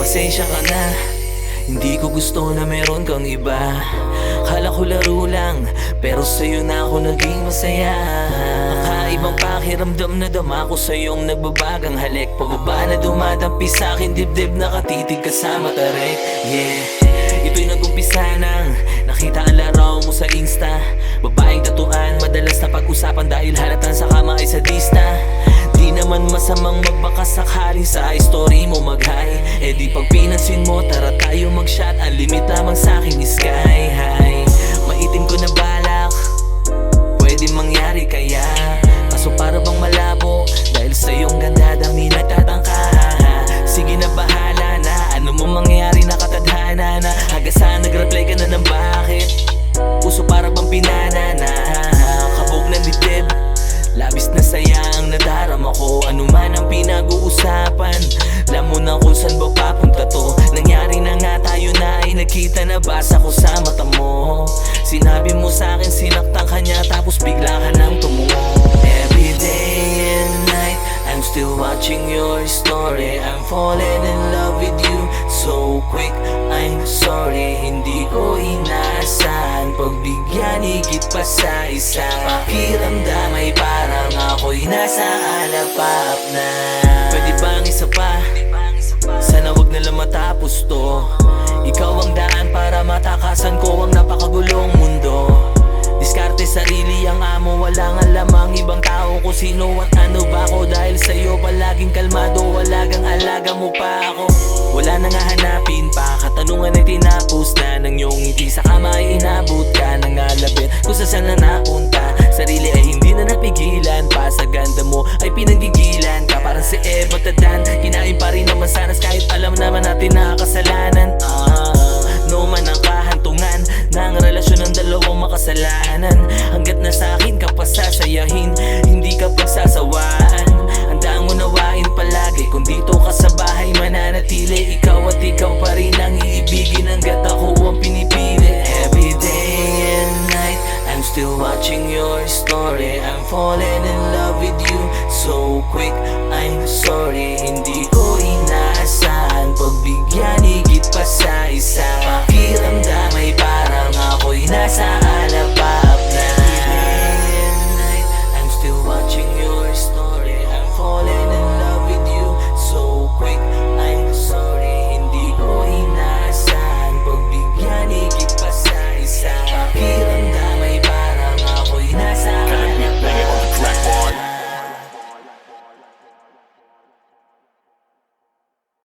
Pasensya ka na, hindi ko gusto na meron kang iba. Kala ko laro lang, pero sa'yo na ako naging masaya. Kakaibang pakiramdam na dama ko sa'yong nagbabagang halik. Pababa na dumadampi sa'kin, dibdib nakatitig ka sa matarik. Yeah, ito'y nag-umpisa nang nakita ang laraw mo sa Insta. Babaeng tatuan, madalas na pag-usapan dahil halatan sa kama ay sadista. Di naman masamang magbakas sakaling sa story mo mag-hi. Eh di pag pinansin mo, tara tayo mag-shot. Ang limit lamang sa'kin is sky high. Maitim ko na balak, pwede mangyari kaya. Kaso para bang malabo, dahil sa iyong ganda dami nagtatangka. Sige na bahala na, ano mo mangyari nakatadhana na. Hagasa nag-reply ka na ng bakit. Puso para bang pinana na, kabog ng dibdib. Labis na sayang nadarama ko, ano man ang pinag-uusapan. Alam mo na kung saan ba papunta to. Nangyari na nga tayo na ay nagkita na, basa ko sa mata mo. Sinabi mo sa'kin sinaktan ka niya, tapos bigla ka nang tumungo. Every day and night I'm still watching your story. I'm falling in love with you so quick, I'm sorry. Hindi ko inaasahan pagbigyan higit pa sa isa. Pakiramdam ay parang ako'y nasa alapap na. Pwede bang isa pa? Sana wag na lang matapos to. Ikaw ang daan para matakasan ko ang napakagulong mundo. Diskarte sarili ang amo, walang alamang ibang tao kung sino at ano ba ako. Dahil sa'yo palaging kalmado, wala kang alaga mo pa ako. Wala nang hahanapin pa, katanungan ay tinapos na. Nang iyong ngiti sa kama ay inabot ka ng alabit kung saan na napunta. Sarili ay hindi na napigilan pa, sa ganda mo ay pinagigilan ka. Parang si Eva Tadan, kinain pa rin naman sanas kahit alam naman natin na kasalanan. No man ang kahantungan ng relasyon ng dalawang makasalanan. Hanggat na sa'kin ka pa sasayahin, hindi ka pagsasawaan.